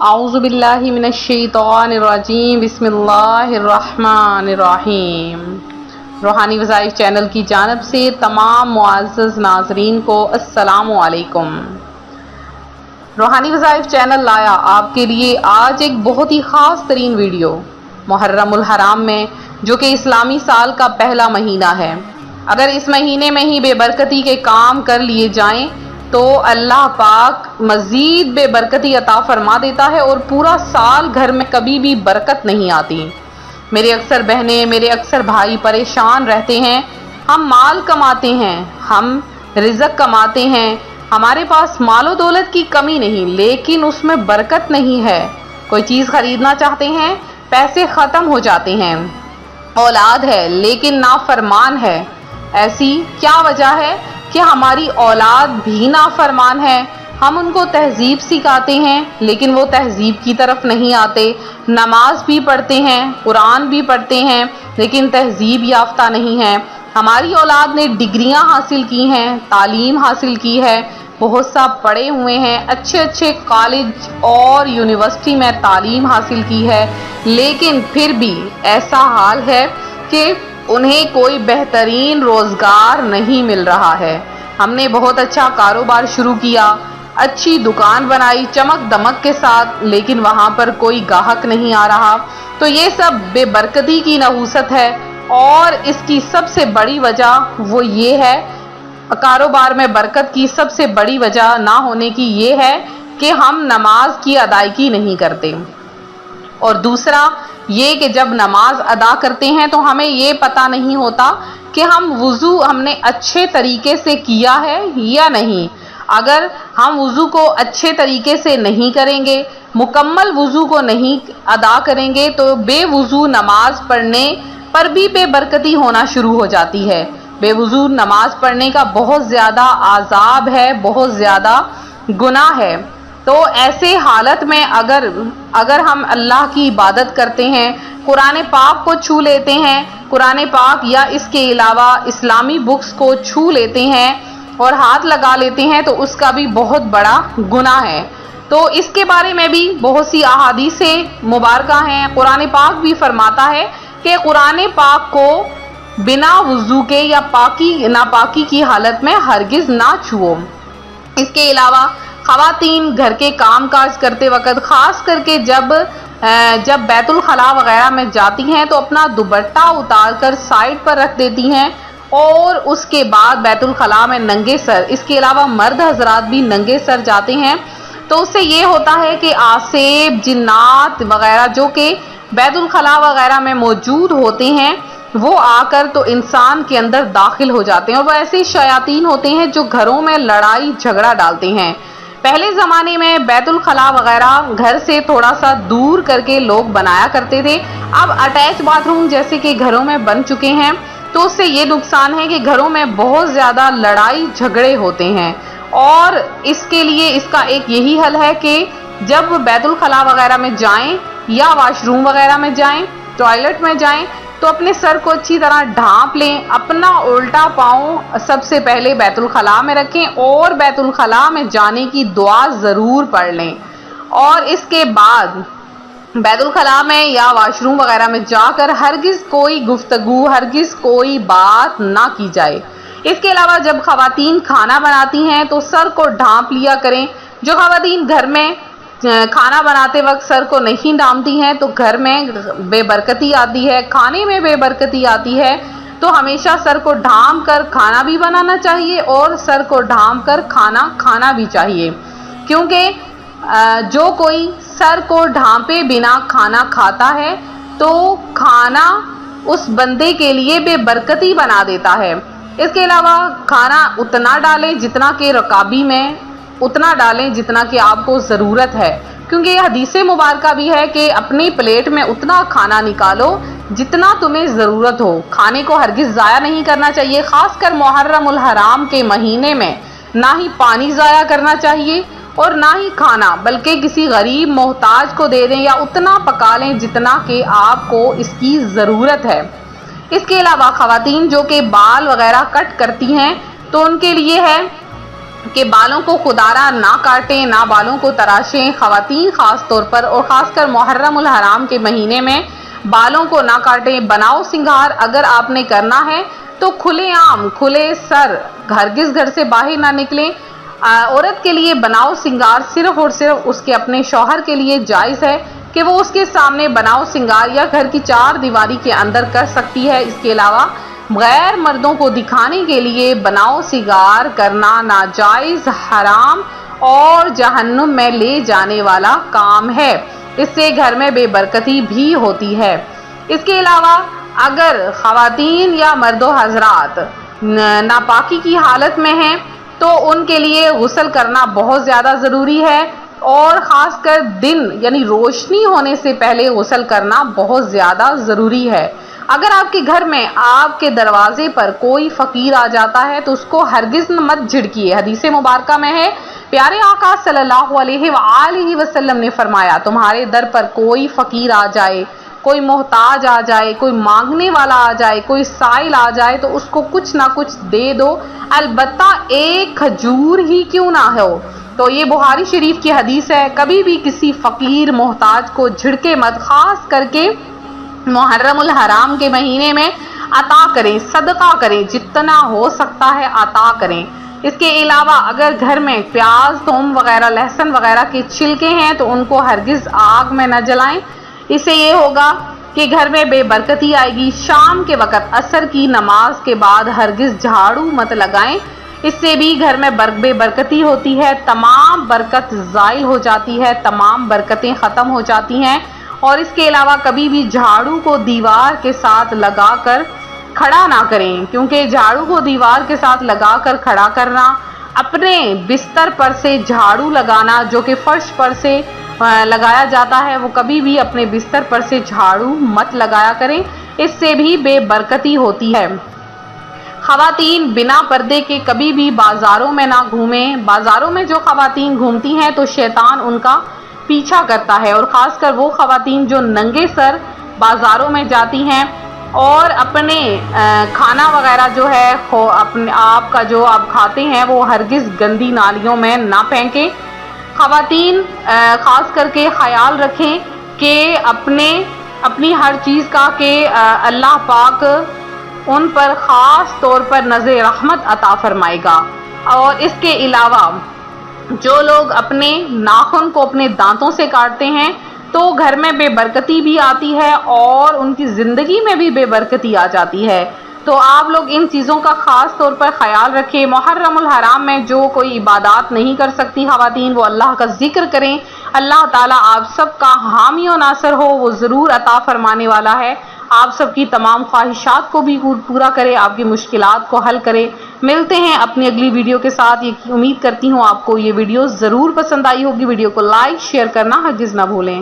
اعوذ باللہ من الشیطان الرجیم، بسم اللہ الرحمن الرحیم۔ روحانی وظائف چینل کی جانب سے تمام معزز ناظرین کو السلام علیکم۔ روحانی وظائف چینل لایا آپ کے لیے آج ایک بہت ہی خاص ترین ویڈیو محرم الحرام میں، جو کہ اسلامی سال کا پہلا مہینہ ہے۔ اگر اس مہینے میں ہی بے برکتی کے کام کر لیے جائیں تو اللہ پاک مزید بے برکتی عطا فرما دیتا ہے اور پورا سال گھر میں کبھی بھی برکت نہیں آتی۔ میرے اکثر بہنیں، میرے اکثر بھائی پریشان رہتے ہیں۔ ہم مال کماتے ہیں، ہم رزق کماتے ہیں، ہمارے پاس مال و دولت کی کمی نہیں، لیکن اس میں برکت نہیں ہے۔ کوئی چیز خریدنا چاہتے ہیں، پیسے ختم ہو جاتے ہیں۔ اولاد ہے لیکن نافرمان ہے۔ ایسی کیا وجہ ہے کہ ہماری اولاد بھی نافرمان ہے؟ ہم ان کو تہذیب سکھاتے ہیں لیکن وہ تہذیب کی طرف نہیں آتے۔ نماز بھی پڑھتے ہیں، قرآن بھی پڑھتے ہیں، لیکن تہذیب یافتہ نہیں ہے۔ ہماری اولاد نے ڈگریاں حاصل کی ہیں، تعلیم حاصل کی ہے، بہت سا پڑھے ہوئے ہیں، اچھے کالج اور یونیورسٹی میں تعلیم حاصل کی ہے، لیکن پھر بھی ایسا حال ہے کہ انہیں کوئی بہترین روزگار نہیں مل رہا ہے۔ ہم نے بہت اچھا کاروبار شروع کیا، اچھی دکان بنائی چمک دمک کے ساتھ، لیکن وہاں پر کوئی گاہک نہیں آ رہا۔ تو یہ سب بے برکتی کی نحوست ہے، اور اس کی سب سے بڑی وجہ وہ یہ ہے، کاروبار میں برکت کی سب سے بڑی وجہ نہ ہونے کی یہ ہے کہ ہم نماز کی ادائیگی نہیں کرتے۔ اور دوسرا یہ کہ جب نماز ادا کرتے ہیں تو ہمیں یہ پتہ نہیں ہوتا کہ وضو ہم نے اچھے طریقے سے کیا ہے یا نہیں۔ اگر ہم وضو کو اچھے طریقے سے نہیں کریں گے، مکمل وضو کو نہیں ادا کریں گے، تو بے وضو نماز پڑھنے پر بھی بے برکتی ہونا شروع ہو جاتی ہے۔ بے وضو نماز پڑھنے کا بہت زیادہ عذاب ہے، بہت زیادہ گناہ ہے۔ تو ایسے حالت میں اگر ہم اللہ کی عبادت کرتے ہیں، قرآن پاک کو چھو لیتے ہیں، قرآن پاک یا اس کے علاوہ اسلامی بکس کو چھو لیتے ہیں اور ہاتھ لگا لیتے ہیں، تو اس کا بھی بہت بڑا گناہ ہے۔ تو اس کے بارے میں بھی بہت سی احادیث مبارکہ ہیں۔ قرآن پاک بھی فرماتا ہے کہ قرآن پاک کو بنا وضو کے یا ناپاکی کی حالت میں ہرگز نہ چھوؤ۔ اس کے علاوہ خواتین گھر کے کام کاج کرتے وقت، خاص کر کے جب بیت الخلاء وغیرہ میں جاتی ہیں، تو اپنا دوپٹہ اتار کر سائڈ پر رکھ دیتی ہیں اور اس کے بعد بیت الخلاء میں ننگے سر، اس کے علاوہ مرد حضرات بھی ننگے سر جاتے ہیں۔ تو اس سے یہ ہوتا ہے کہ آسیب، جنات وغیرہ جو کہ بیت الخلاء وغیرہ میں موجود ہوتے ہیں، وہ آ کر تو انسان کے اندر داخل ہو جاتے ہیں، اور وہ ایسے شیاطین ہوتے ہیں جو گھروں میں لڑائی جھگڑا ڈالتے ہیں۔ پہلے زمانے میں بیت الخلاء وغیرہ گھر سے تھوڑا سا دور کر کے لوگ بنایا کرتے تھے۔ اب اٹیچ باتھ روم جیسے کہ گھروں میں بن چکے ہیں، تو اس سے یہ نقصان ہے کہ گھروں میں بہت زیادہ لڑائی جھگڑے ہوتے ہیں، اور اس کے لیے اس کا ایک یہی حل ہے کہ جب بیت الخلاء وغیرہ میں جائیں یا واش روم وغیرہ میں جائیں، ٹوائلٹ میں جائیں، تو اپنے سر کو اچھی طرح ڈھانپ لیں، اپنا الٹا پاؤں سب سے پہلے بیت الخلاء میں رکھیں اور بیت الخلاء میں جانے کی دعا ضرور پڑھ لیں، اور اس کے بعد بیت الخلاء میں یا واش روم وغیرہ میں جا کر ہرگز کوئی گفتگو، ہرگز کوئی بات نہ کی جائے۔ اس کے علاوہ جب خواتین کھانا بناتی ہیں تو سر کو ڈھانپ لیا کریں۔ جو خواتین گھر میں کھانا بناتے وقت سر کو نہیں ڈھانپتی ہیں تو گھر میں بے برکتی آتی ہے، کھانے میں بے برکتی آتی ہے۔ تو ہمیشہ سر کو ڈھانپ کر کھانا بھی بنانا چاہیے اور سر کو ڈھانپ کر کھانا کھانا بھی چاہیے، کیونکہ جو کوئی سر کو ڈھانپے بنا کھانا کھاتا ہے تو کھانا اس بندے کے لیے بے برکتی بنا دیتا ہے۔ اس کے علاوہ کھانا اتنا ڈالیں جتنا کہ رکابی میں، اتنا ڈالیں جتنا کہ آپ کو ضرورت ہے، کیونکہ یہ حدیث مبارکہ بھی ہے کہ اپنی پلیٹ میں اتنا کھانا نکالو جتنا تمہیں ضرورت ہو۔ کھانے کو ہرگز ضائع نہیں کرنا چاہیے، خاص کر محرم الحرام کے مہینے میں نہ ہی پانی ضائع کرنا چاہیے اور نہ ہی کھانا، بلکہ کسی غریب محتاج کو دے دیں یا اتنا پکا لیں جتنا کہ آپ کو اس کی ضرورت ہے۔ اس کے علاوہ خواتین جو کہ بال وغیرہ کٹ کرتی ہیں تو ان کے لیے ہے کہ بالوں کو خودارہ نہ کاٹیں، نہ بالوں کو تراشیں۔ خواتین خاص طور پر اور خاص کر محرم الحرام کے مہینے میں بالوں کو نہ کاٹیں۔ بناؤ سنگار اگر آپ نے کرنا ہے تو کھلے عام کھلے سر ہرگز گھر سے باہر نہ نکلیں۔ عورت کے لیے بناؤ سنگار صرف اور صرف اس کے اپنے شوہر کے لیے جائز ہے کہ وہ اس کے سامنے بناؤ سنگار یا گھر کی چار دیواری کے اندر کر سکتی ہے۔ اس کے علاوہ غیر مردوں کو دکھانے کے لیے بناؤ سنگار کرنا ناجائز، حرام اور جہنم میں لے جانے والا کام ہے۔ اس سے گھر میں بے برکتی بھی ہوتی ہے۔ اس کے علاوہ اگر خواتین یا مرد و حضرات ناپاکی کی حالت میں ہیں تو ان کے لیے غسل کرنا بہت زیادہ ضروری ہے، اور خاص کر دن یعنی روشنی ہونے سے پہلے غسل کرنا بہت زیادہ ضروری ہے۔ اگر آپ کے گھر میں آپ کے دروازے پر کوئی فقیر آ جاتا ہے تو اس کو ہرگز مت جھڑکیے۔ حدیث مبارکہ میں ہے، پیارے آقا صلی اللہ علیہ وآلہ وسلم نے فرمایا، تمہارے در پر کوئی فقیر آ جائے، کوئی محتاج آ جائے، کوئی مانگنے والا آ جائے، کوئی سائل آ جائے تو اس کو کچھ نہ کچھ دے دو، البتہ ایک کھجور ہی کیوں نہ ہو۔ تو یہ بخاری شریف کی حدیث ہے۔ کبھی بھی کسی فقیر محتاج کو جھڑکے مت، خاص کر کے محرم الحرام کے مہینے میں عطا کریں، صدقہ کریں، جتنا ہو سکتا ہے عطا کریں۔ اس کے علاوہ اگر گھر میں پیاز، تھوم وغیرہ، لہسن وغیرہ کے چھلکے ہیں تو ان کو ہرگز آگ میں نہ جلائیں، اس سے یہ ہوگا کہ گھر میں بے برکتی آئے گی۔ شام کے وقت عصر کی نماز کے بعد ہرگز جھاڑو مت لگائیں، اس سے بھی گھر میں بے برکتی ہوتی ہے، تمام برکت زائل ہو جاتی ہے، تمام برکتیں ختم ہو جاتی ہیں۔ اور اس کے علاوہ کبھی بھی جھاڑو کو دیوار کے ساتھ لگا کر کھڑا نہ کریں، کیونکہ جھاڑو کو دیوار کے ساتھ لگا کر کھڑا کرنا، اپنے بستر پر سے جھاڑو لگانا جو کہ فرش پر سے لگایا جاتا ہے، وہ کبھی بھی اپنے بستر پر سے جھاڑو مت لگایا کریں، اس سے بھی بے برکتی ہوتی ہے۔ خواتین بنا پردے کے کبھی بھی بازاروں میں نہ گھومیں۔ بازاروں میں جو خواتین گھومتی ہیں تو شیطان ان کا پیچھا کرتا ہے، اور خاص کر وہ خواتین جو ننگے سر بازاروں میں جاتی ہیں اور اپنے کھانا وغیرہ جو ہے اپنے آپ کا جو آپ کھاتے ہیں وہ ہرگز گندی نالیوں میں نہ پھینکیں۔ خواتین خاص کر کے خیال رکھیں کہ اپنی ہر چیز کا کہ اللہ پاک ان پر خاص طور پر نظر رحمت عطا فرمائے گا۔ اور اس کے علاوہ جو لوگ اپنے ناخن کو اپنے دانتوں سے کاٹتے ہیں تو گھر میں بے برکتی بھی آتی ہے اور ان کی زندگی میں بھی بے برکتی آ جاتی ہے۔ تو آپ لوگ ان چیزوں کا خاص طور پر خیال رکھیں۔ محرم الحرام میں جو کوئی عبادات نہیں کر سکتی خواتین، وہ اللہ کا ذکر کریں۔ اللہ تعالیٰ آپ سب کا حامی و ناصر ہو، وہ ضرور عطا فرمانے والا ہے۔ آپ سب کی تمام خواہشات کو بھی پورا کرے، آپ کی مشکلات کو حل کرے۔ ملتے ہیں اپنی اگلی ویڈیو کے ساتھ۔ یہ امید کرتی ہوں آپ کو یہ ویڈیو ضرور پسند آئی ہوگی۔ ویڈیو کو لائک شیئر کرنا ہرگز نہ بھولیں۔